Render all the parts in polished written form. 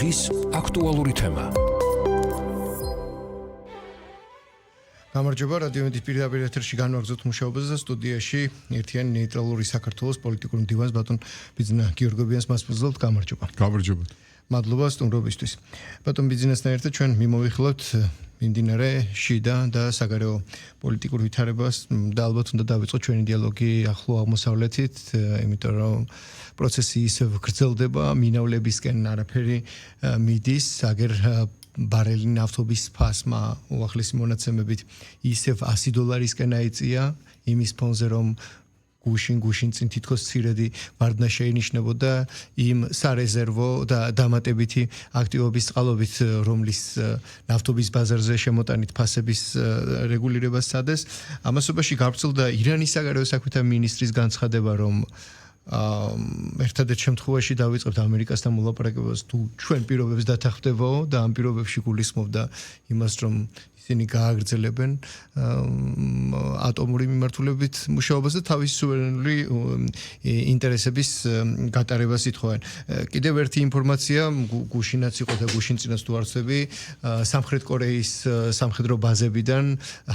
დღის აქტუალური თემა. გამარჯობა, რადიომედის პირდაპირ ეთერში განვაგრძობთ მუშაობაზე სტუდიაში ერთიანი ნეიტრალური საქართველოს პოლიტიკური მდივანს ბატონ ბიძინა გიორგობიანს მასპინძლობთ. გამარჯობა. გამარჯობა. მადლობა სტუმრობისთვის. ბატონ ბიძინასთან ერთად ჩვენ მიმოვიხილოთ მიმდინარე შიდა და საგარეო პოლიტიკურ ვითარებას და ალბათ უნდა დავიწყოთ ჩვენი დიალოგი ახლო აღმოსავლეთით, იმიტომ რომ პროცესი ისევ გრძელდება, მინავლებისკენ არაფერი მიდის, აგერ ბარელი ნავთობის ფასმა უახლესი მონაცემებით ისევ $100-ისკენ აიწია იმის ფონზე რომ გუშინ წინ თითქოს ცირედი ვარდნა შეინიშნებოდა იმ სარეზერვო და დამატებითი აქტივობის წყალობით რომლის ნავთობის ბაზარზე შემოტანით ფასების რეგულირებას სადეს. ამასობაში გავრცელდა ირანის საგარეო საქმეთა მინისტრის განცხადება რომ ერთადერთ შემთხვევაში დავიწყებთ ამერიკასთან მოლაპარაკებას თუ ჩვენ პირობებს დათანხმდებაო და ამ პირობებში გულისხმობდა იმას რომ ისინი გააგრძელებენ ატომური მიმართულებით მუშაობას და თავის სუვერენული ინტერესების გატარებას ითხოვენ. კიდევ ერთი ინფორმაცია გუშინაც იყო და გუშინ წინაც თუ არსები სამხრეთ კორეის სამხედრო ბაზებიდან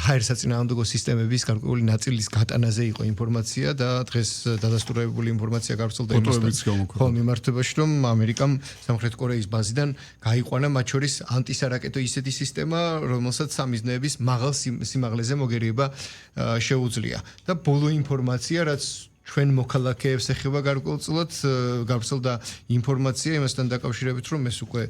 ჰაერსაწინააღმდეგო სისტემების გარკვეული ნაწილის გატანაზე იყო ინფორმაცია და დღეს დადასტურებული ინფორმაცია გავრცელდა იმასთან ხო მიმართებაში რომ ამერიკამ სამხრეთ კორეის ბაზიდან გაიყვანა მათ შორის ანტისარაკეტო ისეთი სისტემა რომელსაც სამიზნეების მაღალ სიმაღლეზე მოგერიება შეუძლია და ბოლო ინფორმაცია რაც ჩვენ მოქალაქეებს ეხება გარკვეულწილად გავრცელდა ინფორმაცია იმასთან დაკავშირებით რომ ეს უკვე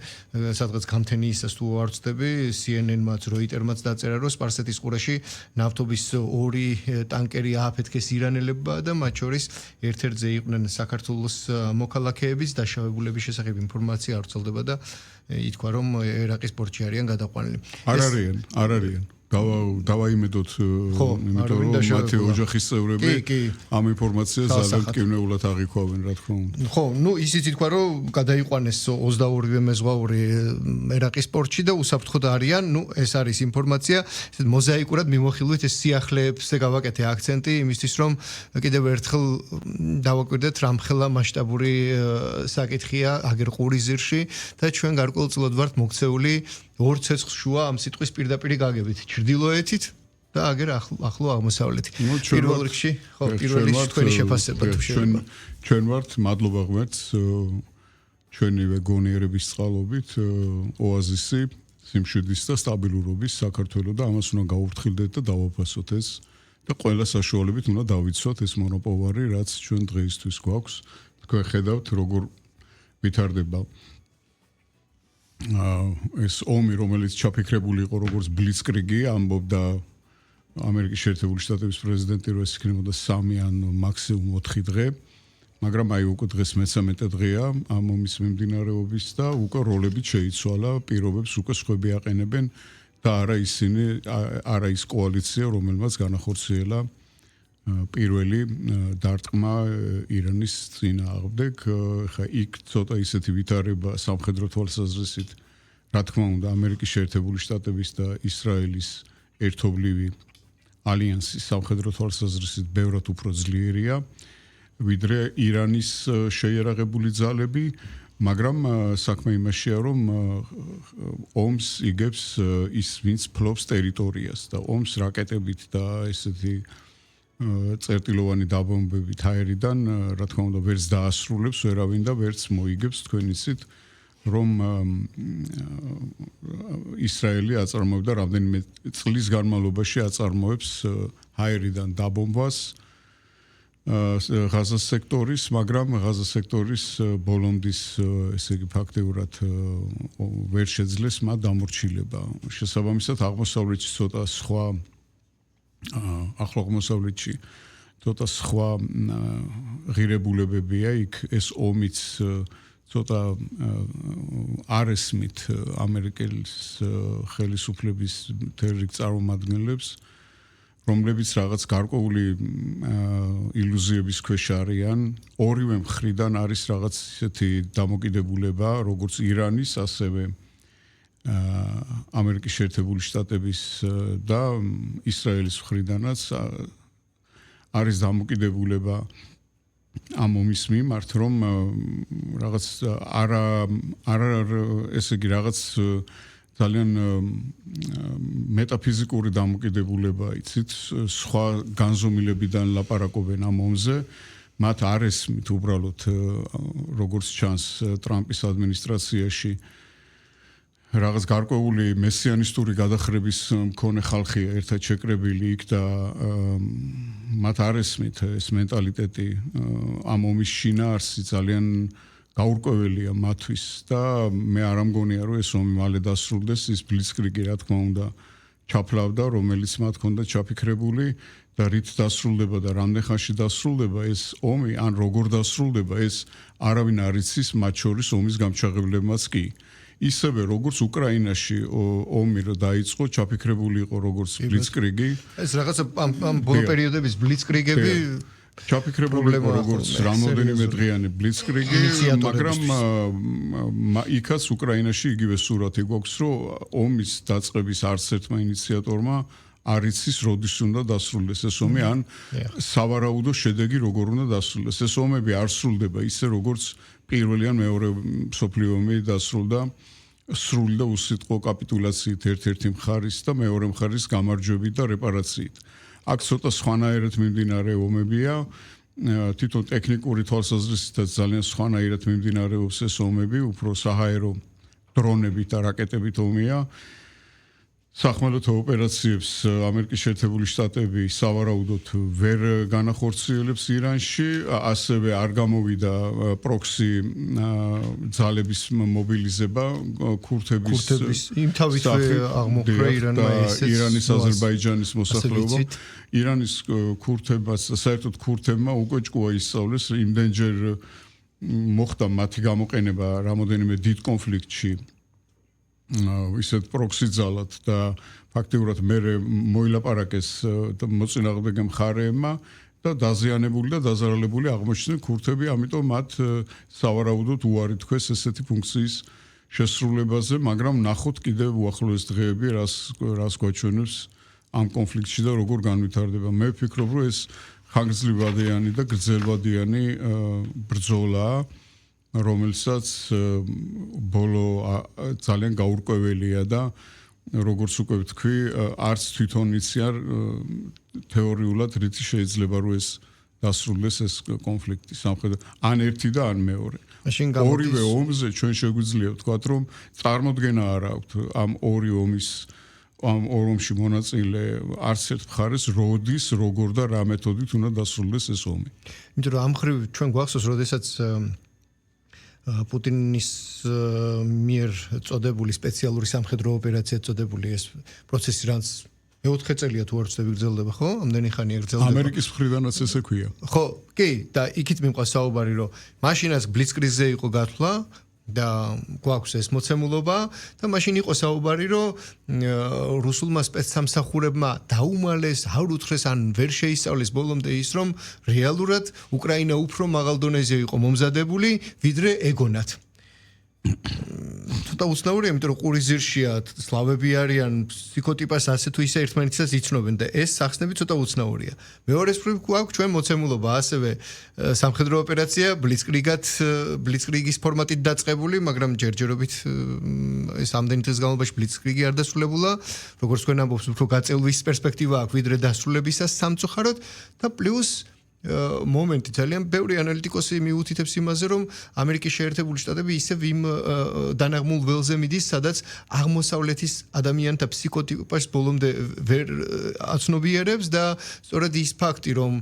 სადღაც გამთენიისას თუ არ ვცდები CNN-მაც Reuters-მაც დაწერა რომ სპარსეთის ყურეში ნავთობის 2 ტანკერი ააფეთქეს ირანელებმა და მათ შორის ერთ-ერთზე იყვნენ საქართველოს მოქალაქეების დაშავებულების შესახებ ინფორმაცია არ ვრცელდება და ითქვა რომ ერაყის პორტში არიან გადაყვანილი. არ არიან. დავაიმედოთ იმიტომ რომ მათი ოჯახის წევრები ამ ინფორმაციას ძალიან მტკივნეულად აღიქვავენ რა თქმა უნდა. ხო, ისიც ითქვა რომ გადაიყვანეს 22-ვე მეზღვაური ერაყის პორტში და უსაფრთხოდ არიან. ეს არის ინფორმაცია, მოზაიკურად მიმოხილვით ეს სიახლეებზე გავაკეთე აქცენტი იმისთვის რომ კიდევ ერთხელ დავაკვირდეთ რამხელა მასშტაბური საკითხია აგერ ყურიზირში და ჩვენ გარკვეულწილად ვართ მოქცეული ორ ცეცხლს შუა ამ სიტყვის პირდაპირი გაგებით ჩრდილოეთით და აგერ ახლო აღმოსავლეთით. პირველ რიგში ხო პირველი თქვენი შეფასება თუ შეიძლება. ჩვენ ვართ მადლობა ღმერთს ჩვენივე გონიერების წყალობით ოაზისი სიმშვიდის და სტაბილურობის საქართველოს და ამას უნდა გავუფრთხილდეთ და დავაფასოთ ეს და ყველა საშუალებით უნდა დავიცვათ ეს მონოპოვარი რაც ჩვენ დღეისთვის გვაქვს. თქვენ ხედავთ როგორ ვითარდება ეს ომი რომელიც ჩაფიქრებული იყო როგორც ბლიცკრიგი ამბობდა ამერიკის შეერთებული შტატების პრეზიდენტი რომ ეს იქნებოდა 3 ან მაქსიმუმ 4 დღე მაგრამ აი უკვე დღეს მე-13 დღეა ამ ომის მიმდინარეობის და უკვე როლები შეიცვალა პირობებს უკვე სხვები აყენებენ და არა ის კოალიცია რომელმაც განახორციელა პირველი დარტყმა ირანის წინააღმდეგ. ხა იქ ცოტა ისეთი ვითარება სამხედრო თვალსაზრისით, რა თქმა უნდა, ამერიკის შეერთებული შტატების და ისრაელის ერთობლივი ალიანსის სამხედრო თვალსაზრისით ბევრად უფრო ძლიერია, ვიდრე ირანის შეიარაღებული ძალები, მაგრამ საქმე იმაშია, რომ ომს იგებს ის, ვინც ფლობს ტერიტორიას და ომს რაკეტებით და ესეთი წერტილოვანი დაბომბებით აერიდან, რა თქმა უნდა, ვერც დაასრულებს ვერავინ და ვერც მოიგებს თქვენ იცით, რომ ისრაელი აწარმოებდა რამდენიმე წლის განმავლობაში აწარმოებს აერიდან დაბომბვას ღაზას სექტორის, მაგრამ ღაზას სექტორის ბოლონდის ესე იგი ფაქტიურად ვერ შეძლეს მათ დამორჩილება. შესაბამისად აღმოსავლეთში ცოტა სხვა ახლო აღმოსავლეთში ცოტა სხვა ღირებულებებია იქ ეს ომიც ცოტა არესმით ამერიკის ხელისუფლების თერიგ წარმომადგენლებს რომლებიც რაღაც გარკვეული ილუზიების ქვეშ არიან ორივე მხრიდან არის რაღაც ისეთი დამოკიდებულება როგორც ირანის ასევე ამერიკის შეერთებული შტატების და ისრაელის მხრიდანაც არის დამოკიდებულება ამ ომის მიმართ, რომ რაღაც არა ესე იგი რაღაც ძალიან მეტაფიზიკური დამოკიდებულება იცით, სხვა განზომილებიდან ლაპარაკობენ ამ ომზე. მათ არ ესმით უბრალოდ როგორც ჩანს ტრამპის ადმინისტრაციაში რაღაც გარკვეული მესიანისტური გადახრების მქონე ხალხია ერთად შეკრებილი იქ და მათ არ ესმით ეს მენტალიტეტი ამ ომის შინაარსი ძალიან გაურკვეველია მათთვის და მე არ ამგონია რომ ეს ომი მალე დასრულდეს ის ბლიცკრიგი რა თქმა უნდა ჩაფლავდა რომელიც მათ ჰქონდა ჩაფიქრებული და რით დასრულდება და რამდენ ხანში დასრულდება ეს ომი ან როგორ დასრულდება ეს არავინ არ იცის მათ შორის ომის გამჩაღებლებმაც კი ისევე როგორც უკრაინაში ომი რო დაიწყო ჩაფიქრებული იყო როგორც ბლიცკრიგი ეს რაღაცა ამ ბოლო პერიოდების ბლიცკრიგები ჩაფიქრებული იყო როგორც რამოდენიმე დღიანი ბლიცკრიგი მაგრამ იქაც უკრაინაში იგივე სურათი გვაქვს რომ ომის დაწყების არც ერთმა ინიციატორმა არ იცის როდის უნდა დასრულდეს ეს ომი ან სავარაუდო შედეგი როგორ უნდა დასრულდეს ეს ომები არ სრულდება ისე როგორც პირველი ან მეორე მსოფლიო ომი დასრულდა სრული და უსიტყვო კაპიტულაციით ერთ-ერთი მხარის და მეორე მხარის გამარჯვებით და რეპარაციით. აქ ცოტა სხვანაირად მიმდინარე ომებია, თვითონ ტექნიკური თვალსაზრისითაც ძალიან სხვანაირად მიმდინარეობს ეს ომები, უფრო საჰაერო დრონებით და რაკეტებით ომია. სახმელეთო ოპერაციებს ამერიკის შეერთებული შტატები სავარაუდოდ ვერ განახორციელებს ირანში, ასევე არ გამოვიდა პროქსი ძალების მობილიზება ქურთების იმთავითვე აღმოფრა ირანის აზერბაიჯანის მოსახლეობა ირანის ქურთებმა საერთოდ ქურთებმა უკვე ჭკუა ისწავლეს იმდენჯერ მოხდა მათი გამოყენება რამოდენიმე დიდ კონფლიქტში ისეთ პროქსი ძალად და ფაქტიურად მე მოილაპარაკეს მოწინააღმდეგე მხარეებმა და დაზიანებული და დაზარალებული აღმოჩნდნენ ქურთები, ამიტომ მათ სავარაუდოდ უარი თქვეს ესეთი ფუნქციის შესრულებაზე, მაგრამ ნახოთ კიდევ უახლოეს დღეები რას გვაჩვენებს ამ კონფლიქტში და როგორ განვითარდება. მე ვფიქრობ, რომ ეს ხანგრძლივადიანი და გრძელვადიანი ბრძოლაა რომელსაც ბოლო ძალიან გაურკვეველია და როგორც უკვე ვთქვი, არც თვითონ იციან თეორიულად რითი შეიძლება რომ ეს დასრულდეს ეს კონფლიქტი სამხედრო ან ერთი და ან მეორე. ორივე ომზე ჩვენ შეგვიძლია ვთქვათ, რომ წარმოდგენა არ აქვთ ამ ორი ომის ამ ორ ომში მონაწილე არც ერთ მხარეს როდის, როგორ და რა მეთოდით უნდა დასრულდეს ეს ომი. იმიტომ რომ ამ ხრივ ჩვენ გვახსოვს, როდესაც პუტინის მიერ წოდებული სპეციალური სამხედრო ოპერაცია წოდებული ეს პროცესი რაც მეოთხე წელია თუ არ ვცდები გრძელდება ხო? ამდენი ხანია გრძელდება. ამერიკის მხრიდანაც ესე ქვია. ხო, კი, და იქით მიმყავს საუბარი რომ მაშინაც ბლიცკრიგზე იყო გათვლა და გვაქვს ეს მოცემულობა და მაშინ იყო საუბარი რომ რუსულმა სპეცსამსახურებმა დაუმალეს, არ უთხრეს ან ვერ შეისწავლეს ბოლომდე ის რომ რეალურად უკრაინა უფრო მაღალ დონეზე იყო მომზადებული ვიდრე ეგონათ. ცოტა უცნაურია, იმიტომ რომ ყურიზირშია სლავები არიან, ფსიქოტიპას ასე თუ ისე ერთმანეთსაც იცნობენ და ეს სახსნები ცოტა უცნაურია. მეორეს მხრივ გვაქვს ჩვენ მოცემულობა, ასევე სამხედრო ოპერაცია ბლიცკრიგის ფორმატით დაწყებული, მაგრამ ჯერჯერობით ეს ამდენი დღის განმავლობაში ბლიცკრიგი არ დასრულებულა, როგორც თქვენ ამბობს, უფრო გაწელვის პერსპექტივა აქვს ვიდრე დასრულებისას სამწუხაროდ და პლუს მომენტი ძალიან ბევრი ანალიტიკოსი მიუთითებს იმაზე, რომ ამერიკის შეერთებული შტატები ისევ იმ დანაღმულ ველზე მიდის, სადაც აღმოსავლეთის ადამიანთა ფსიქოტიპას ბოლომდე ვერ აცნობიერებს და სწორედ ის ფაქტი, რომ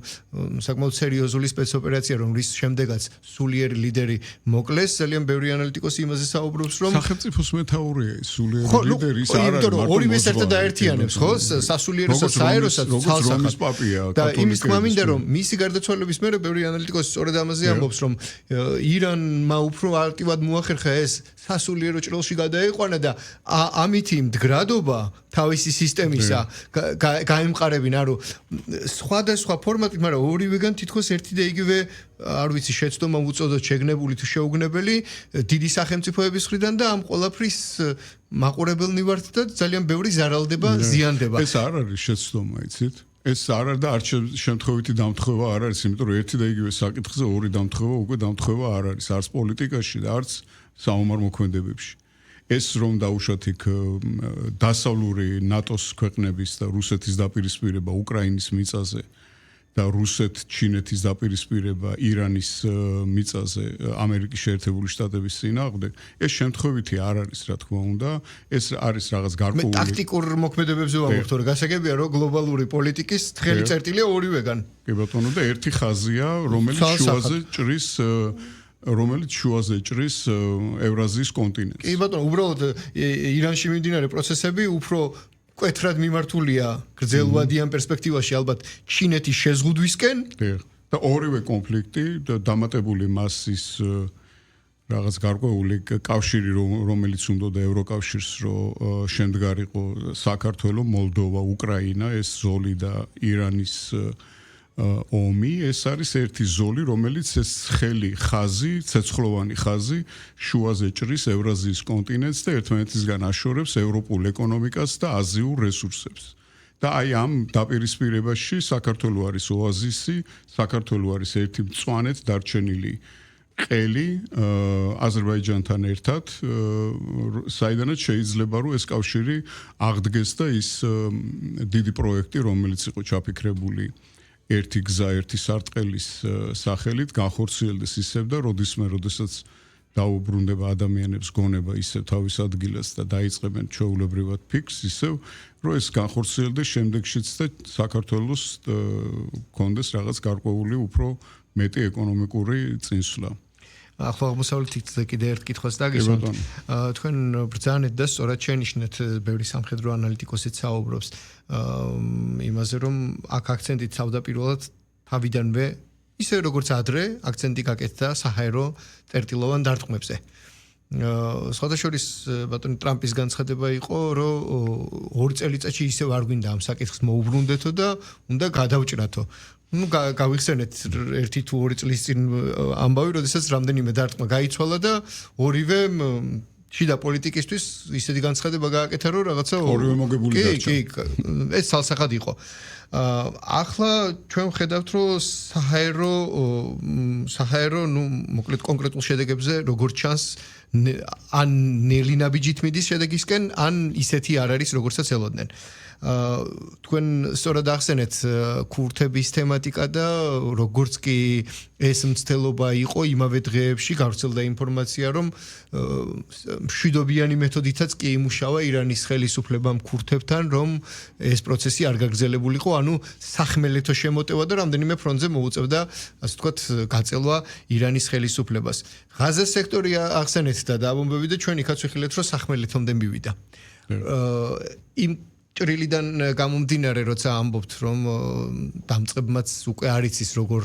საკმაოდ სერიოზული სპეცოპერაცია, რომ რის შემდეგაც სულიერი ლიდერი მოკლეს, ძალიან ბევრი ანალიტიკოსი იმაზე საუბრობს, რომ სახელმწიფოს მეთაურია სულიერი ლიდერი, ის არ არის მარტო ორივეს ერთად აერთიანებს, ხო? სასულიეროსაც, საეროსაც, ცალსახად. და იმის თქმა მინდა, რომ მისი გარდაცვალების მერე ბევრი ანალიტიკოსი სწორედ ამაზე ამბობს, რომ ირანმა უფრო აქტიურად მოახერხა ეს სასულიერო ჭრილში გადაეყვანა და ამითი მდგრადობა თავისი სისტემისა გაემყარებინა, რომ სხვადასხვა ფორმატით, მაგრამ ორივეგან თითქოს ერთი და იგივე, არ ვიცი, შეცდომა უწოდოთ შეგნებული თუ შეუგნებელი დიდი სახელმწიფოების მხრიდან და ამ ყველაფრის მაყურებელნი ვართ და ძალიან ბევრი ზარალდება, ზიანდება. ეს არ არის შეცდომა, იცით? ეს არ არის და არც შემთხვევითი დამთხევა არ არის, იმიტომ რომ ერთი და იგივე საკითხზე ორი დამთხევა უკვე დამთხევა არ არის, არც პოლიტიკაში და არც საომარ მოქმედებებში. ეს რომ დაუშვათ იქ დასავლური ნატოს ქვეყნების და რუსეთის დაპირისპირება უკრაინის მიწაზე და რუსეთ-ჩინეთის დაპირისპირება ირანის მიწაზე ამერიკის შეერთებული შტატების წინააღმდეგ, ეს შემთხვევითი არ არის, რა თქმა უნდა, ეს არის რაღაც გარკვეული. მე ტაქტიკურ მოქმედებებზე ვამბობ, თორე გასაგებია, რომ გლობალური პოლიტიკის თხელი წერტილია ორივეგან. კი ბატონო, და ერთი ხაზია, რომელიც შუაზე ჭრის ევრაზიის კონტინენტს. კი ბატონო, უბრალოდ ირანში მიმდინარე პროცესები უფრო კვეთრად მიმართულია გრძელვადიან პერსპექტივაში ალბათ ჩინეთის შეზღუდვისკენ. და ორივე კონფლიქტი დამატებული მასის რაღაც გარკვეული კავშირი რომელიც უნდოდა ევროკავშირს რომ შემდგარიყო საქართველოს, მოლდოვა, უკრაინა, ეს ზოლი და ირანის ომი, ეს არის ერთი ზოლი, რომელიც ეს ცხელი ხაზი, ცეცხლოვანი ხაზი შუაზე ჭრის ევრაზიის კონტინენტს და ერთმანეთისგან აშორებს ევროპულ ეკონომიკას და აზიურ რესურსებს. და აი ამ დაპირისპირებაში საქართველოს არის ოაზისი, საქართველოს არის ერთი მწვანედ დარჩენილი ყელი აზერბაიჯანთან ერთად, საიდანაც შეიძლება რომ ეს კავშირი აღდგეს და ის დიდი პროექტი, რომელიც იყო ჩაფიქრებული ერთი გზა, ერთი სარტყელის სახელით განხორციელდეს ისევ და როდესაც დაუბრუნდება ადამიანებს გონება ისევ თავის ადგილას და დაიწყებენ ჩვეულებრივად ფიქრს, ისევ რომ ეს განხორციელდეს შემდეგშიც და საქართველოს კონდეს რაღაც გარკვეული უფრო მეტი ეკონომიკური წინსვლა. ახლა აღმოსავლეთით კიდე ერთ კითხვას დაგისვამთ. თქვენ ბრძანეთ და სწორად შენიშნეთ, ბევრი სამხედრო ანალიტიკოსიც საუბრობს იმაზე, რომ აქ აქცენტით თავდაპირველად თავიდანვე ისე როგორც ადრე აქცენტი გაკეთდა საჰაერო წერტილოვან დარტყმებზე. სხვადასხვის ბატონი ტრამპის განცხადება იყო, რომ 2 წელიწადში ისევ არ გვინდა ამ საკითხს მოუბრუნდეთო და უნდა გადავჭრათო. გავიხსენეთ 1-2 წლის წინ ამბავი, როდესაც რამდენიმე დარტყმა გაიცვალა და ორივე შიდა პოლიტიკისთვის ისეთი განცხადება გააკეთა, რომ რაღაცა ორივე მოგებული დარჩა. კი, ეს ცალსახად იყო. ახლა ჩვენ ვხედავთ, რომ საჰაერო, მოკლედ კონკრეტულ შედეგებზე როგორც ჩანს, ან ნელი ნაბიჯით მიდის შედეგისკენ, ან ისეთი არ არის, როგორცაც ელოდნენ. თქვენ სწორად ახსენეთ ქურთების თემატიკა და როგორც კი ეს მცდელობა იყო იმავე დღეებში გავრცელდა ინფორმაცია, რომ მშვიდობიანი მეთოდითაც კი იმუშავა ირანის ხელისუფლებამ ქურთებთან, რომ ეს პროცესი არ გაგრძელებულიყო, ანუ სახმელეთო შემოტევა და რამდენიმე ფრონტზე მოუწევდა, ასე ვთქვათ, გაწელვა ირანის ხელისუფლებას. ღაზას სექტორი ახსენეთ და დააბომბები და ჩვენ იქაც ვიხილეთ, რომ სახმელეთომდე მივიდა. იმ ჭრილიდან გამომდინარე, როცა ამბობთ, რომ დამწყებმაც უკვე არ იცის როგორ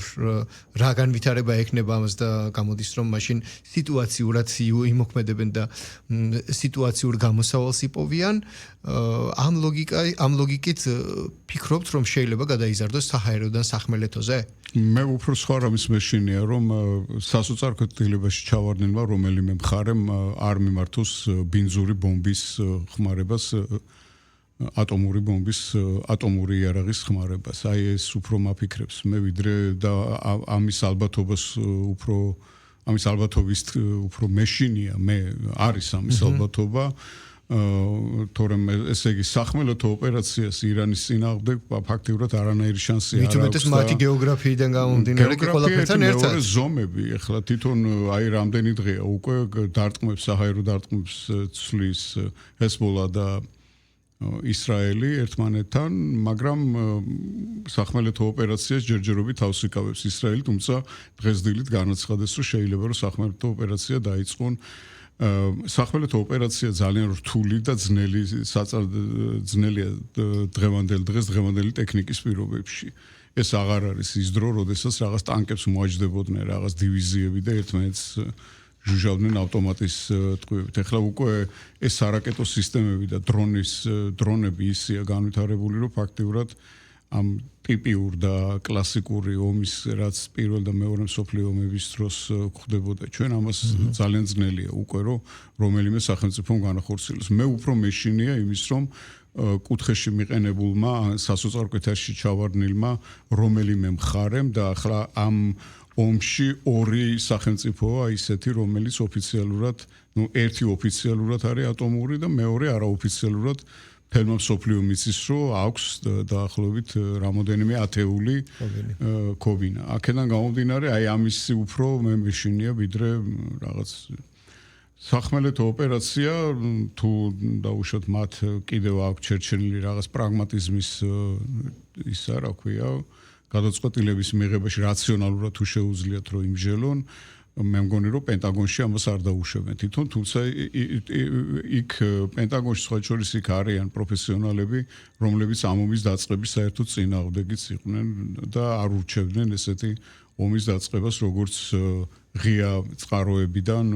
რა განვითარება ექნება ამას და გამოდის, რომ მაშინ სიტუაციურად იმოქმედებენ და სიტუაციურ გამოსავალს იპოვიან, ამ ლოგიკით ფიქრობთ, რომ შეიძლება გადაიზარდოს საჰაეროდან სახმელეთოზე? მე უფრო სხვა რამის მეშინია, რომ სასოწარკვეთილებაში ჩავარდნილმა რომელიმე მხარემ არ მიმართოს ბინძური ბომბის ხმარებას, ატომური ბომბის, ატომური იარაღის ხმარებას. აი ეს უფრო მაფიქრებს მე ვიდრე და ამის ალბათობის უფრო მეშინია, მე არის ამის ალბათობა. თორემ ესე იგი სახმელეთო ოპერაციას ირანის წინააღმდეგ ფაქტიურად არანაირი შანსი არ აქვს. მithumetes მათი გეოგრაფიიდან გამომდინარე კი ყველაფერთან ერთად. მეორე ზომები, ეხლა თვითონ აი რამდენი დღეა უკვე დარტყმებს, საჰაერო დარტყმებს ცვლის ჰეზბოლა და ისრაელი ერთმანეთთან, მაგრამ სახმელეთო ოპერაციას ჯერჯერობით თავს იკავებს ისრაელი, თუმცა დღესდილით განაცხადეს, რომ შეიძლება რომ სახმელეთო ოპერაცია დაიწყონ. სახმელეთო ოპერაცია ძალიან რთული და ძნელია დღევანდელ დღეს დღევანდელი ტექნიკის პირობებში. ეს აღარ არის ის დრო, როდესაც რაღაც ტანკებს მოაჯდებოდნენ, რაღაც დივიზიები და ერთმანეთს ჟუჟავდნენ ავტომატის ტყვიებით. ეხლა უკვე ეს არაკეტო სისტემები და დრონები ისეა განვითარებული, რომ ფაქტიურად ამ ტიპიურ და კლასიკური ომის რაც პირველ და მეორე მსოფლიო ომების დროს გვხდებოდა ჩვენ ამას ძალიან ძნელია უკვე რომ რომელიმე სახელმწიფომ განახორციელოს. მე უფრო მეშინია იმის რომ კუთხეში მიყენებულმა სასოწარკვეთაში ჩავარდნილმა რომელიმე მხარემ და ახლა ამ ომში ორი სახელმწიფოა ისეთი რომელიც ოფიციალურად ერთი ოფიციალურად არის ატომური და მეორე არაოფიციალურად თელმა მსოფლიო მიცის რომ აქვს დაახლოებით რამოდენიმე ათეული კობინა. აქედან გამომდინარე აი ამისი უფრო მე მეშინია ვიდრე რაღაც სახმელეთო ოპერაცია თუ დაუშვათ მათ კიდევ აქვს ჩერჩენილი რაღაც პრაგმატიზმის ისა რა ქვია გადაწყვეტილების მიღებაში რაციონალურად თუ შეუძლიათ რომ იმჟელონ მე მგონი რომ პენტაგონში ამას არ დაუშვებენ თვითონ თუმცა იქ პენტაგონში სხვა შორის იქ არიან პროფესიონალები რომლებიც ამ ომის დაწყების საერთოდ წინააღმდეგიც იყვნენ და არ ურჩევდნენ ესეთი ომის დაწყებას როგორც ღია წყაროებიდან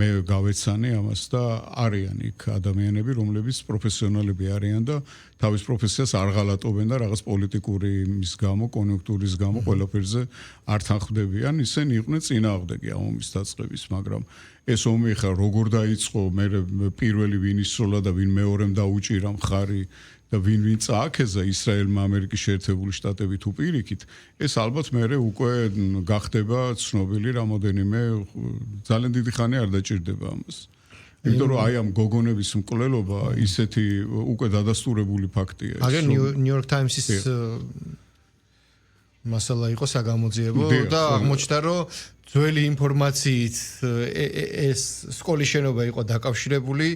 მე გავეცანი ამას და არიან იქ ადამიანები რომლებიც პროფესიონალები არიან და თავის პროფესიას არ ღალატობენ და რაღაც პოლიტიკური მის გამო კონიუნქტურის გამო ყველაფერზე არ თანხმდებიან ისინი იყვნენ წინააღმდეგი ამ ომის დაწყების მაგრამ ეს ომი ხა როგორ დაიწყო მე პირველი ვინ ისროლა და ვინ მეორემ დაუჭირა მხარი და ვინ წააქეზა ისრაელმა ამერიკის შეერთებული შტატები თუ პირიქით ეს ალბათ მე უკვე გახდება ცნობილი რამოდენიმე ძალიან დიდი ხანი არ დაჭირდება ამას იმიტომ რომ აი ამ გოგონების მკვლელობა ისეთი უკვე დადასტურებული ფაქტია ეს აგერ ნიუ-იორკ ტაიმსის მასალა იყო საგამოძიებო და აღმოჩნდა რომ ძველი ინფორმაციით ეს სკოლის შენობა იყო დაკავშირებული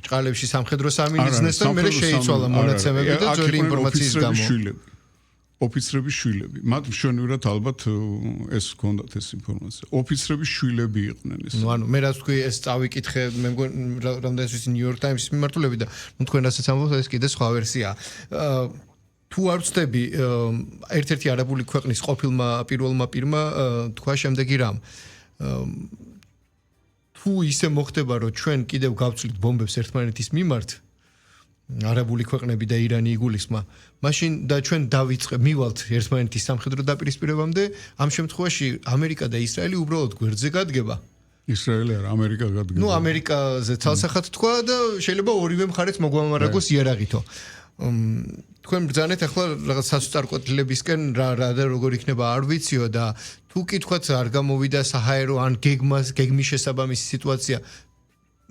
ჭყალებში სამხედრო სამინისტროს და მე შეიცვალა მონაცემები და ძველი ინფორმაციის გამო ოფიცრების შვილები მათ მშვენივრად ალბათ ეს ჰქონდათ ეს ინფორმაცია ოფიცრების შვილები იყვნენ ეს ანუ მე რაც თქვი ეს წავიკითხე მე მგონი რამდენიც ვიცი ნიუ-იორკ ტაიმსის მიმართულები და ნუ თქვენ რასაც ამბობთ ეს კიდე სხვა ვერსია თუ არ ვწდები ერთ-ერთი არაბული ქვეყნის ყოფილმა პირველმა პირმა თქვა შემდეგი რამ თუ ისე მოხდება რომ ჩვენ კიდევ გავწვით ბომბებს ერთმანეთის მიმართ არაბული ქვეყნები და ირანი იგულისხმა მაშინ და ჩვენ მივალთ ერთმანეთის სამხედრო დაპირისპირებამდე ამ შემთხვევაში ამერიკა და ისრაელი უბრალოდ გვერდზე გადგება ისრაელი არ ამერიკა გადგება ნუ ამერიკაზე თალსახად თქვა და შეიძლება ორივე მხარეც მოგვამარაგოს იარაღითო თქვენ ბრძანეთ ახლა რაღაც სასწარკვეთილებისკენ რა და როგორ იქნება არ ვიციო და თუ კითხვაც არ გამოვიდა საჰაერო ან გეგმის შესაბამისი სიტუაცია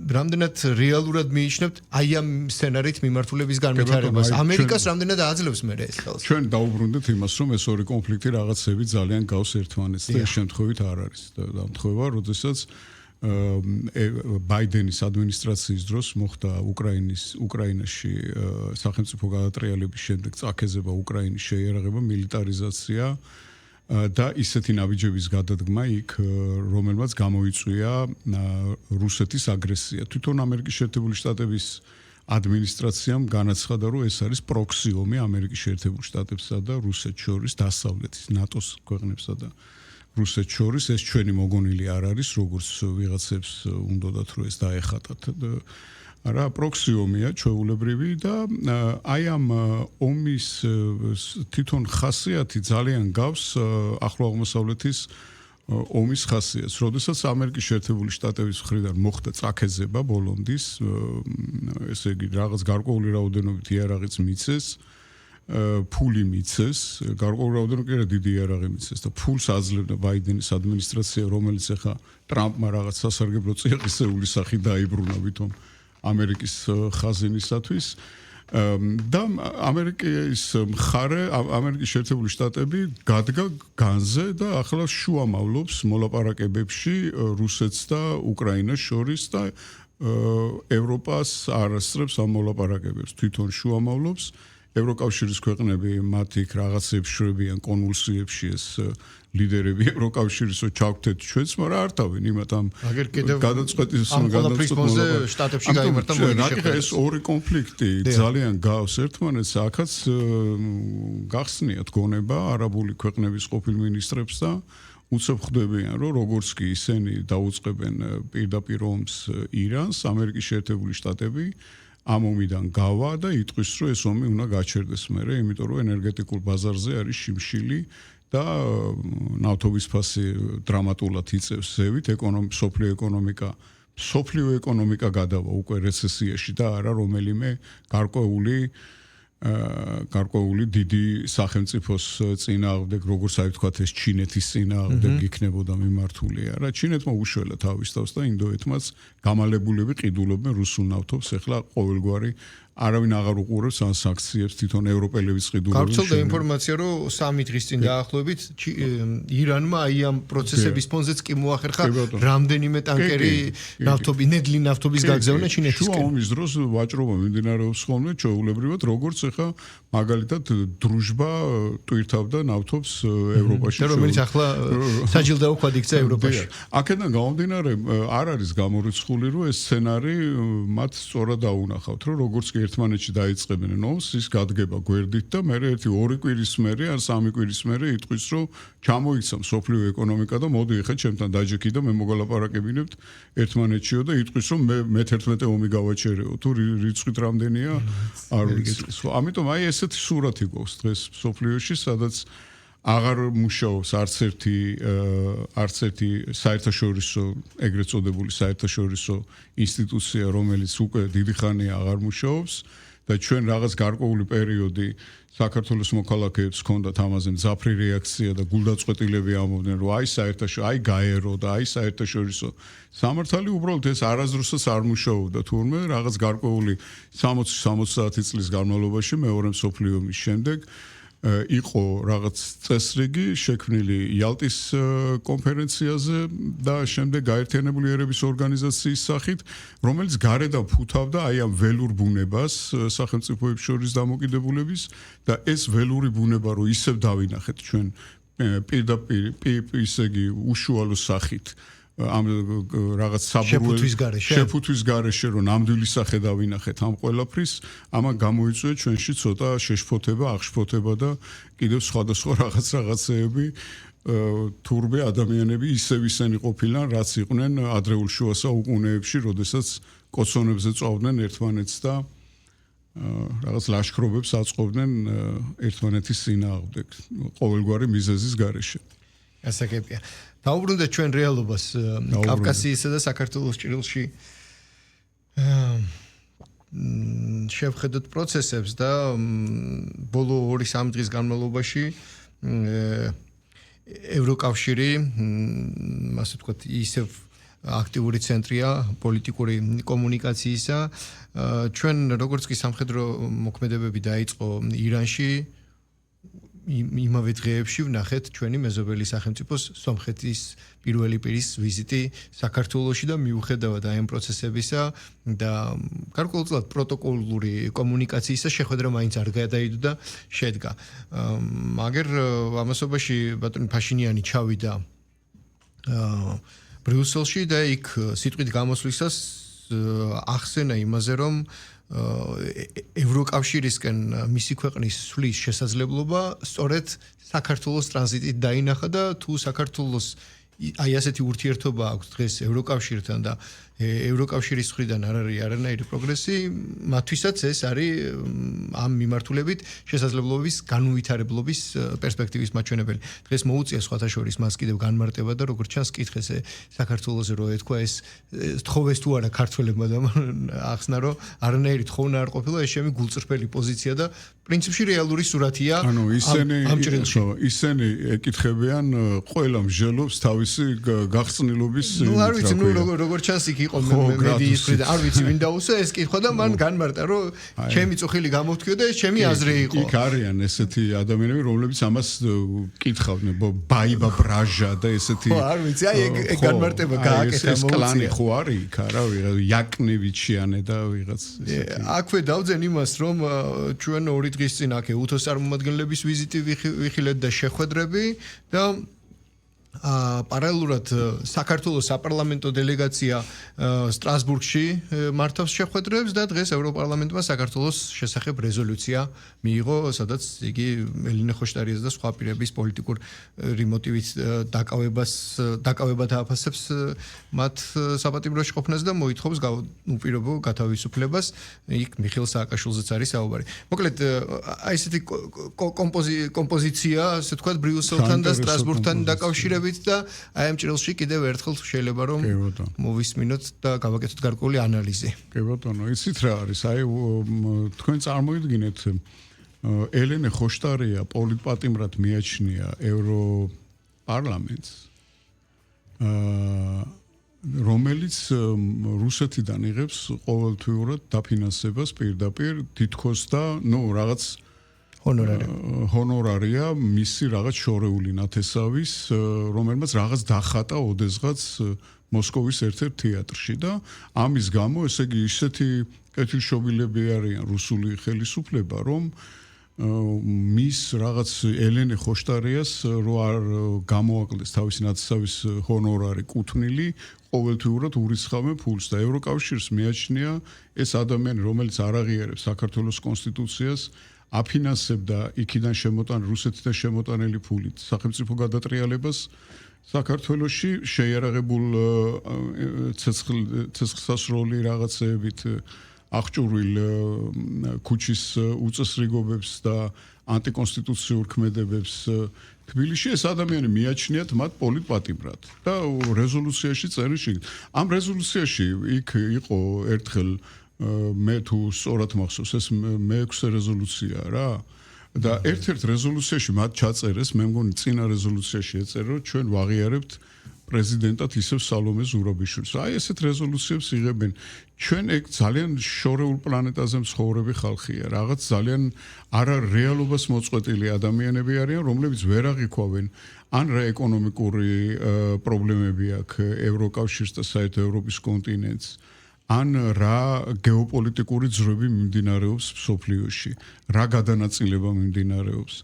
რამდენად რეალურად მიიჩნევთ აი ამ სცენარით მიმართულების განვითარებას ამერიკას რამდენად აძლევს მე ეს ხელს ჩვენ დაუბრუნდეთ იმას რომ ეს ორი კონფლიქტი რაღაცები ძალიან გავს ერთმანეთს და ეს შემთხვევით არ არის დამთხოვა როდესაც ბაიდენის ადმინისტრაციის დროს მოხდა უკრაინაში სახელმწიფო გადატრიალების შემდეგ წაქეზება უკრაინის შეიარაღება მილიტარიზაცია და ისეთი ნაბიჯების გადადგმა იქ რომელმაც გამოიწვია რუსეთის აგრესია თვითონ ამერიკის შეერთებული შტატების ადმინისტრაციამ განაცხადა რომ ეს არის პროქსი ომი ამერიკის შეერთებულ შტატებსა და რუსეთს შორის დასავლეთის ნატოს ქვეყნებსა და რუსეთს შორის ეს ჩვენი მოგონილი არ არის როგორც ვიღაცებს უნდათ რომ ეს დაეხატათ არა პროქსი ომია ჩვეულებრივი და აი ამ ომის თვითონ ხასიათი ძალიან გავს ახლო აღმოსავლეთის ომის ხასიათს როდესაც ამერიკის შეერთებული შტატების მხრიდან მოხდა წაქეზება ბოლონდის ესე იგი რაღაც გარკვეული რაოდენობით იარაღიც მიცეს ფული მიცეს გარკვეული რაოდენობით დიდი იარაღი მიცეს და ფულს აძლევდა ბაიდენის ადმინისტრაცია რომელიც ახლა ტრამპმა რაღაც სასარგებლო წიაღისეული სახით დაიბრუნა ვითომ ამერიკის ხაზინისათვის და ამერიკის მხარე ამერიკის შეერთებული შტატები გადგა განზე და ახლა შუამავლობს მოლაპარაკებებში რუსეთს და უკრაინას შორის და ევროპას არასწრებს ამ მოლაპარაკებებს თვითონ შუამავლობს ევროკავშირის ქვეყნები მათ იქ რაღაცებს შრებიან კონვულსიებში ეს ლიდერები ევროკავშირისო ჩავქთეთ ჩვენც მაგრამ არ თავენ იმათ ამ გადაწყვეტის შტატებში გაიმართა მოიხდა ეს ორი კონფლიქტი ძალიან გავს ერთმანეთს აქაც გახსნიათ გონება არაბული ქვეყნების ყოფილ მინისტრებს და უცებ ხვდებიან რომ როგორც კი ისინი დაუწყებენ პირდაპირ ომს ირანს ამერიკის შეერთებული შტატები ამ ომიდან გავა და იტყვის, რომ ეს ომი უნდა გაჩერდეს მერე, იმიტომ რომ ენერგეტიკულ ბაზარზე არის შიმშილი და ნავთობის ფასი დრამატულად იწევს ზევით, სოფლიო ეკონომიკა გადავა უკვე რეცესიაში და არა რომელიმე გარკვეული დიდი სახელმწიფოს წინააღმდეგ, როგორც აი ვთქვათ, ეს ჩინეთის წინააღმდეგ იქნებოდა მიმართული. არა, ჩინეთმა უშველა თავის თავს და ინდოეთმაც გამალებულები ყიდულობენ რუსულ ნავთობს, ეხლა ყოველგვარი არავინ აღარ უყურებს ან სანქციებს თვითონ ევროპელებიც ყიდულობენ. გავრცელდა ინფორმაცია, რომ 3 დღის წინ დაახლოებით ირანმა აი ამ პროცესების ფონზეც კი მოახერხა რამდენიმე ტანკერი ნედლი ნავთობის გაგზავნა ჩინეთისკენ. შუა ომის დროს ვაჭრობა მიმდინარეობს ხოლმე ჩვეულებრივად, როგორც ეხლა მაგალითად დრუჟბა ტვირთავდა ნავთობს ევროპაში. რომელიც ახლა საჯილდაო ქვად იქცა ევროპაში. აქედან გამომდინარე არ არის გამორიცხული, რომ ეს სცენარი მათ სწორად აუნახავთ, რომ როგორც კი ერთმანეთში დაიწყებენ ომს, ის გადგება გვერდით და მე 1-2 კვირის მერე ან 3 კვირის მერე იტყვის, რომ ჩამოიქცა მსოფლიო ეკონომიკა და მოდი ახლა ჩემთან დაჯექი და მე მოგალაპარაკებინებთ ერთმანეთშიო და იტყვის, რომ მე 11 ომი გავაჩერეო, თუ რიცხვით რამდენია არ ვიცი. ამიტომ აი ესეთი სურათი გვაქვს დღეს მსოფლიოში, სადაც აღარ მუშაობს არც ერთი საერთაშორისო, ეგრეთ წოდებული საერთაშორისო ინსტიტუცია, რომელიც უკვე დიდი ხანია აღარ მუშაობს და ჩვენ რაღაც გარკვეული პერიოდი საქართველოს მოქალაქეებს ჰქონდათ ამაზე მძაფრი რეაქცია და გულდაწყვეტილები ამბობდნენ, რომ აი გაერო და აი საერთაშორისო სამართალი უბრალოდ ეს არასდროსაც არ მუშაობდა თურმე რაღაც გარკვეული 60-70 წლის განმავლობაში მეორე მსოფლიო ომის შემდეგ იყო რაღაც წესრიგი შექმნილი იალტის კონფერენციაზე და შემდეგ გაერთიანებული ერების ორგანიზაციის სახით, რომელიც გარედან ფუთავდა აი ამ ველურ ბუნებას სახელმწიფოებს შორის დამოკიდებულების და ეს ველური ბუნება რო ისევ დავინახეთ ჩვენ პირდაპირ ისე იგი უშუალო სახით ამ რაღაც შეფუთვის გარეშე რომ ნამდვილი სახე დავინახეთ ამ ყველაფრის, ამან გამოიწვია ჩვენში ცოტა შეშფოთება, აღშფოთება და კიდევ სხვადასხვა რაღაცეები თურმე ადამიანები ისევ ისენი ყოფილან, რაც იყვნენ ადრეულ შუა საუკუნეებში, როდესაც კოცონებზე წავდნენ ერთმანეთს და რაღაც ლაშქრობებს აწყობდნენ ერთმანეთის წინააღმდეგ ყოველგვარი მიზეზის გარეშე. ასაკებია. დაუბრუნდეთ ჩვენ რეალობას კავკასიისა და საქართველოს ჭრილში. შევხედოთ პროცესებს და ბოლო 2-3 დღის განმავლობაში ევროკავშირი, ასე ვთქვათ, ისევ აქტიური ცენტრია პოლიტიკური კომუნიკაციისა. ჩვენ როგორც კი სამხედრო მოქმედებები დაიწყო ირანში, იმავე დღეებში ვნახეთ ჩვენი მეზობელი სახელმწიფოს სომხეთის პირველი პირის ვიზიტი საქართველოში და მიუხედავად აი ამ პროცესებისა და გარკვეულწილად პროტოკოლური კომუნიკაციისა შეხვედრა მაინც არ გადაიდო და შედგა. მაგერ ამასობაში ბატონი ფაშინიანი ჩავიდა ბრიუსელში და იქ სიტყვით გამოსვლისას ახსენა იმაზე, რომ ევროკავშირისკენ მისი ქვეყნის სვლის შესაძლებლობა სწორედ საქართველოს ტრანზიტით დაინახა და თუ საქართველოს აი ასეთი ურთიერთობა აქვს დღეს ევროკავშირთან და ევროკავშირის მხრიდან არ არის არანაირი პროგრესი, მათთვისაც ეს არის ამ მიმართულებით შესაძლებლობის განუვითარებლობის პერსპექტივის მაჩვენებელი. დღეს მოუწია სხვათა შორის მას კიდევ განმარტება და როგორც ჩანს კითხეს საქართველოზე რო ეთქვა ეს თხოვეს თუ არა ქართველებმა და ახსნა რომ არანაირი თხოვნა არ ყოფილა, ეს ჩემი გულწრფელი პოზიცია და პრინციპში რეალური სურათია ამ ჭრილში. ისინი ეკითხებიან ყველა მსჯელობს თავისი გახსნილობის არ ვიცი, როგორც ჩანს იქ იყო მედიის მხრიდან, არ ვიცი ვინ დაუსვა ეს კითხვა და მან განმარტა, რომ ჩემი წუხილი გამოვთქვიო და ეს ჩემი აზრი იყო. იქ არიან ესეთი ადამიანები, რომლებიც ამას კითხავდნენ, ბაიბა ბრაჟა და ესეთი. არ ვიცი, აი ეგ განმარტება გააკეთა ეს კლანი ხო არის იქ, არა, ვიღაც იაკნევიჩიანე და ვიღაც ესეთი. აქვე დავძენ იმას, რომ ჩვენ 2 დღის წინ აქ უთოს წარმომადგენლების ვიზიტი ვიხილეთ და შეხვედრები და პარალელურად საქართველოს საპარლამენტო დელეგაცია სტრასბურგში მართავს შეხვედრებს და დღეს ევროპარლამენტმა საქართველოს შესახებ რეზოლუცია მიიღო, სადაც იგი ელენე ხოშტარიას და სხვა პირების პოლიტიკური მოტივით დაკავებად აფასებს მათ საპატიმროში ყოფნას და მოითხოვს უპირობო გათავისუფლებას. იქ მიხეილ სააკაშვილზეც არის საუბარი. მოკლედ, აი ესეთი კომპოზიცია, ასე ვთქვათ, ბრიუსელთან და სტრასბურგთან დაკავშირებით და აი ამ ჭრილში კიდევ ერთხელ შეიძლება რომ მოვისმინოთ და გავაკეთოთ გარკვეული ანალიზი. კი ბატონო, იცით რა არის? აი თქვენ წარმოიდგინეთ ელენე ხოშტარია პოლიტპატიმრად მიაჩნია ევროპარლამენტს, რომელიც რუსეთიდან იღებს ყოველთვიურად დაფინანსებას პირდაპირ თითქოს და რაღაც ჰონორარია მისი რაღაც შორეული ნათესავის, რომელმაც რაღაც დახატა ოდესღაც მოსკოვის ერთ-ერთ თეატრში და ამის გამო, ესე იგი, ისეთი კეთილშობილები არიან რუსული ხელისუფლება, რომ მის რაღაც ელენე ხოშტარიას რო არ გამოაკლდეს თავისი ნათესავის ჰონორარი კუთვნილი, ყოველთვიურად ურიცხავენ ფულს და ევროკავშირს მიაჩნია ეს ადამიანი, რომელიც არ აღიარებს საქართველოს კონსტიტუციას, აფინანსებდა იქიდან რუსეთიდან შემოტანილი ფულით სახელმწიფო გადატრიალებას საქართველოში შეიარაღებულ ცეცხლსასროლი რაღაცეებით აღჭურვილ ქუჩის უწესრიგობებს და ანტიკონსტიტუციურ ქმედებებს თბილისში ეს ადამიანი მიაჩნიათ მათ პოლიტპატიმრად და რეზოლუციაში წერილში ამ რეზოლუციაში იქ იყო ერთხელ მე თუ სწორად მახსოვს ეს მე-6 რეზოლუცია რა და ერთ-ერთ რეზოლუციაში მათ ჩაწერეს მე მგონი წინა რეზოლუციაში ეწერა რომ ჩვენ ვაღიარებთ პრეზიდენტად ისევ სალომე ზურაბიშვილს. აი ესეთ რეზოლუციებს იღებენ. ჩვენ ეგ ძალიან შორეულ პლანეტაზე მცხოვრები ხალხია. რაღაც ძალიან არა რეალობას მოწყვეტილი ადამიანები არიან, რომლებიც ვერ აღიქვავენ ან რა ეკონომიკური პრობლემები აქვს ევროკავშირს და საერთო ევროპის კონტინენტს. ან რა გეოპოლიტიკური ძროები მიმდინარეობს მსოფლიოში, რა გადანაწილება მიმდინარეობს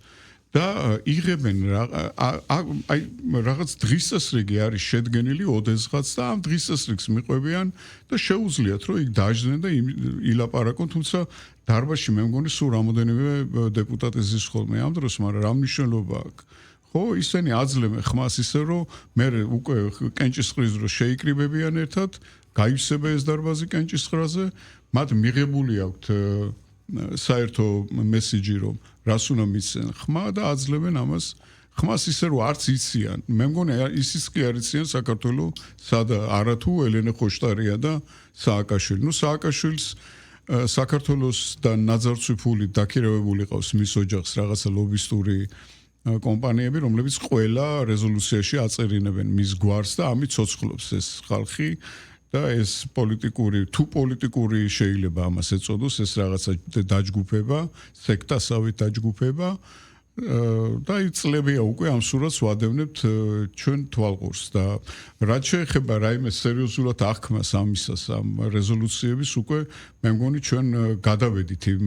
და იღებენ აი რაღაც დღის წესრიგი არის შედგენილი ოდესღაც და ამ დღის წესრიგს მიყვებიან და შეუძლიათ რომ იქ დაждდნენ და ილაპარაკონ, თუმცა დარბაზში მე მგონი სულ რამოდენიმე დეპუტატი ზის ხოლმე ამ დროს, მაგრამ რა მნიშვნელობა აქვს? ხო, ისინი აძლევენ ხმას ისე რომ მე უკვე კენჭისყრის დრო შეიკრიბებიან ერთად გაივსება ეს დარბაზი კენჭისყრაზე, მათ მიღებული აქვთ საერთო მესიჯი, რომ რას უნდა მისცენ ხმა და აძლევენ ამას ხმას ისე რომ არც იციან. მე მგონი ისიც კი არ იციან საქართველოს სადა არათუ ელენე ხოშტარია და სააკაშვილი. ნუ სააკაშვილს საქართველოსთან ნაძარცვიფული დაქირავებული ყავს მის ოჯახს რაღაცა ლობისტური კომპანიები, რომლებიც ყველა რეზოლუციაში აწერინებენ მის გვარს და ამით ცოცხლობს ეს ხალხი. და ეს პოლიტიკური შეიძლება ამას ეწოდოს, ეს რაღაცა დაჯგუფება, სექტასავით დაჯგუფება და იწლებია უკვე ამ სურათს ვადევნებთ ჩვენ თვალყურს და რაც შეეხება რაიმე სერიოზულად აღქმას ამისას ამ რეზოლუციების უკვე მე მგონი ჩვენ გადავედით იმ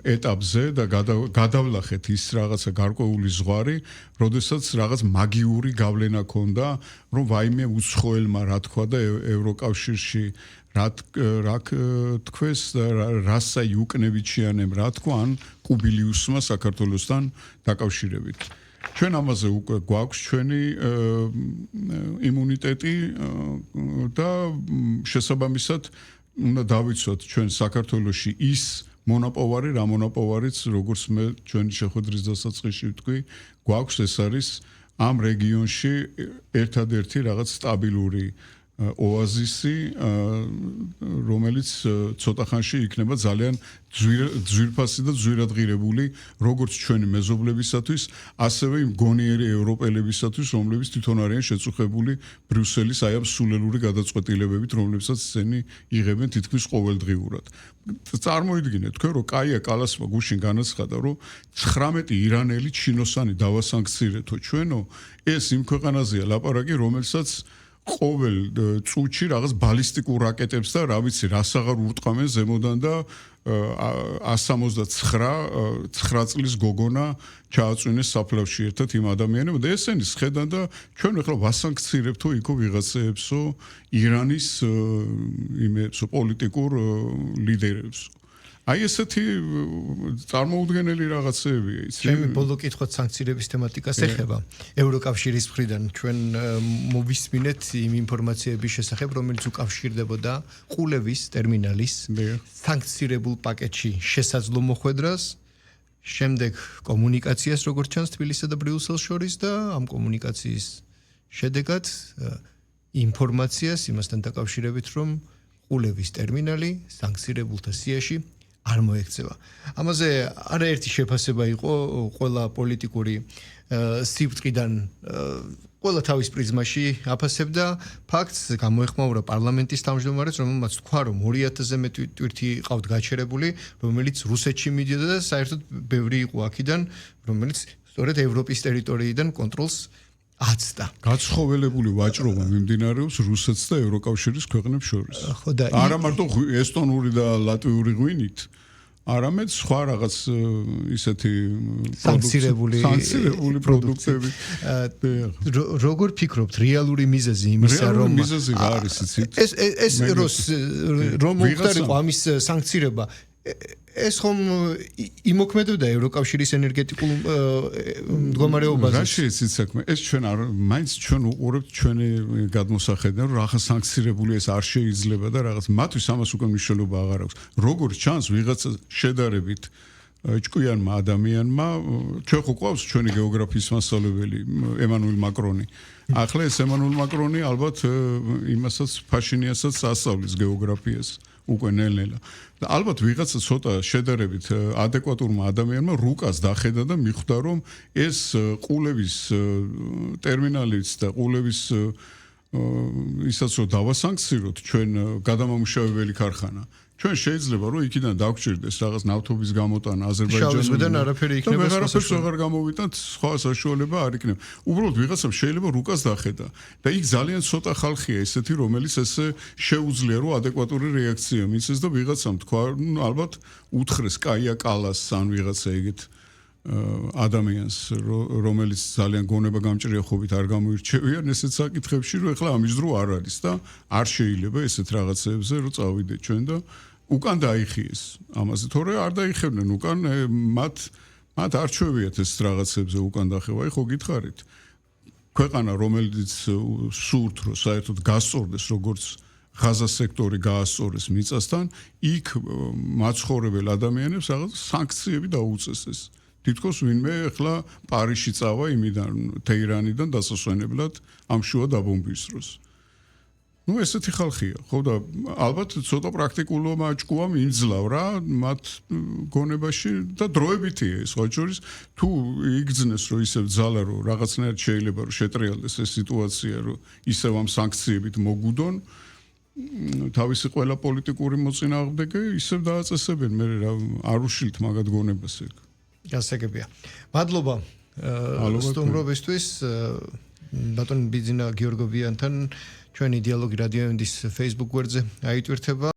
ეტაპზე და გადავლახეთ ის რაღაცა გარკვეული ზღვარი, როდესაც რაღაც მაგიური გავლენა ქონდა, რომ ვაიმე უცხოელმა რა თქვა და ევროკავშირში რა თქვეს და რასა იუკნევიჩიანემ რა თქვა ან კუბილიუსმა საქართველოსთან დაკავშირებით. ჩვენ ამაზე უკვე გვაქვს ჩვენი იმუნიტეტი და შესაბამისად უნდა დავიცვათ ჩვენ საქართველოში ის მონოპოვარი, რა მონოპოვარიც, როგორც მე ჩვენი შეხვედრის დასაწყისში ვთქვი, გვაქვს ეს არის ამ რეგიონში ერთადერთი რაღაც სტაბილური ოაზისი, რომელიც ცოტა ხანში იქნება ძალიან ძვირფასი და ძვირადღირებული, როგორც ჩვენი მეზობლებისათვის, ასევე იმ გონიერი ევროპელებისათვის, რომლებიც თვითონ არიან შეწუხებული ბრიუსელის აი ამ სულელური გადაწყვეტილებებით, რომლებსაც ისინი იღებენ თითქმის ყოველდღიურად. წარმოიდგინეთ თქვენ, რომ კაია კალასმა გუშინ განაცხადა, რომ 19 ირანელი ჩინოსანი დავასანქცირეთო ჩვენო, ეს იმ ქვეყანაზეა ლაპარაკი, რომელსაც ყოველ წუთში რაღაც ბალისტიკურ რაკეტებს და რა ვიცი, რას აღარ ურტყამენ ზემოდან და 179 წლის გოგონა ჩააწვინეს საფლავში ერთად იმ ადამიანებმა და ესენი შედან და ჩვენ ახლა ვასანქცირებთო იქო ვიღაცეებსო ირანის იმებსო პოლიტიკურ ლიდერებსო აი ესეთი წარმოუდგენელი რაღაცეებია იცი. ჩემი ბოლო კითხვა სანქციების თემატიკას ეხება. ევროკავშირის მხრიდან ჩვენ მოვისმინეთ იმ ინფორმაციების შესახებ, რომელიც უკავშირდებოდა ყულევის ტერმინალის სანქცირებულ პაკეტში შესაძლო მოხვედრას, შემდეგ კომუნიკაციას, როგორც ჩანს თბილისსა და ბრიუსელს შორის და ამ კომუნიკაციის შედეგად ინფორმაციას იმასთან დაკავშირებით, რომ ყულევის ტერმინალი სანქცირებულთა სიაში არ მოექცევა. ამაზე არაერთი შეფასება იყო ყველა პოლიტიკური სიბრტყიდან ყველა თავის პრიზმაში აფასებდა ფაქტს გამოეხმაურა პარლამენტის თავმჯდომარეს რომელმაც თქვა რომ 2000-ზე მეტი ტვირთი ყავთ გაჩერებული რომელიც რუსეთში მიდიოდა და საერთოდ ბევრი იყო აქედან რომელიც სწორედ ევროპის ტერიტორიიდან კონტროლს აცდა. გაცხოველებული ვაჭრობა მიმდინარეობს რუსეთს და ევროკავშირის ქვეყნებს შორის. ხო და არა მარტო ესტონური და ლატვიური ღვინით, არამედ სხვა რაღაც ისეთი სანქცირებული პროდუქტები. როგორ ფიქრობთ რეალური მიზეზი იმისა რომ მიზეზი რა არის იცით? ეს რომ უხდარიყო ამის სანქცირება ეს ხომ იმოქმედებდა ევროკავშირის ენერგეტიკულ მდგომარეობაზე. რა შეიძლება საქმე? ეს ჩვენ არ მაინც ჩვენ უყურებთ ჩვენი გადმოსახედიდან რომ რაღაც სანქცირებული ეს არ შეიძლება და რაღაც მათთვის ამას უკვე მნიშვნელობა აღარ აქვს. როგორც ჩანს ვიღაცა შედარებით ჭკვიანმა ადამიანმა ჩვენ ხო ყავს ჩვენი გეოგრაფიის მასწავლებელი ემანუელ მაკრონი. ახლა ეს ემანუელ მაკრონი ალბათ იმასაც ფაშინიასაც ასწავლის გეოგრაფიას. უკვე ნელ-ნელა. და ალბათ ვიღაცა ცოტა შედარებით ადეკვატურმა ადამიანმა რუკას დახედა და მიხვდა რომ ეს ყულევის ტერმინალიც და ყულევის ისაც რომ დავასანქციროთ ჩვენ გადამამუშავებელი ქარხანა ჩვენ შეიძლება რომ იქიდან დაგვჭირდეს რაღაც ნავთობის გამოტანა აზერბაიჯანიდან არაფერი იქნება ვეღარაფერს აღარ გამოვიტანთ სხვა საშუალება არ იქნება უბრალოდ ვიღაცამ შეიძლება რუკას დახედა და იქ ძალიან ცოტა ხალხია ესეთი რომელიც ესე შეუძლია რომ ადეკვატური რეაქცია მისცეს და ვიღაცამ თქვა ალბათ უთხრეს კაია კალას ან ვიღაცა ეგეთ ადამიანს რომელიც ძალიან გონება გამჭრიახობით არ გამოირჩევიან ესეთ საკითხებში რომ ეხლა ამის დრო არ არის და არ შეიძლება ესეთ რაღაცებზე რომ წავიდეთ ჩვენ და უკან დაიხიეს ამაზე თორე არ დაიხევნენ უკან მათ არჩევიათ ეს რაღაცებზე უკან დახევა აი ხო გითხარით ქვეყანა რომელიც სურთ რომ საერთოდ გასწორდეს როგორც ღაზა სექტორი გაასწორეს მიწასთან იქ მაცხოვრებელ ადამიანებს რაღაც სანქციები დაუწესეს თითქოს ვინმე ახლა პარიზში წავა იმიდან თეირანიდან დასასვენებლად ამ შუა დაბომბვის ну ესეთი ხალხია ხო და ალბათ ცოტა პრაქტიკულობა ჭკუამ იმძლავ რა მათ გონებაში და დროებითია ეს ხო შორის თუ იგრძნეს რომ ისევ ძალა რომ რაღაცნაირად შეიძლება რომ შეტრიალდეს ეს სიტუაცია რომ ისევ ამ სანქციებით მოგუდონ თავისი ყველა პოლიტიკური მოწინააღმდეგე ისევ დააწესებენ მე რა არ უშილთ მაგათ გონებას ეგ გასაგებია. მადლობა სტუმრობისთვის ბატონ ბიძინა გიორგოვიანთან ჩვენი დიალოგი რადიო ემდის Facebook გვერდზე აიტვირთება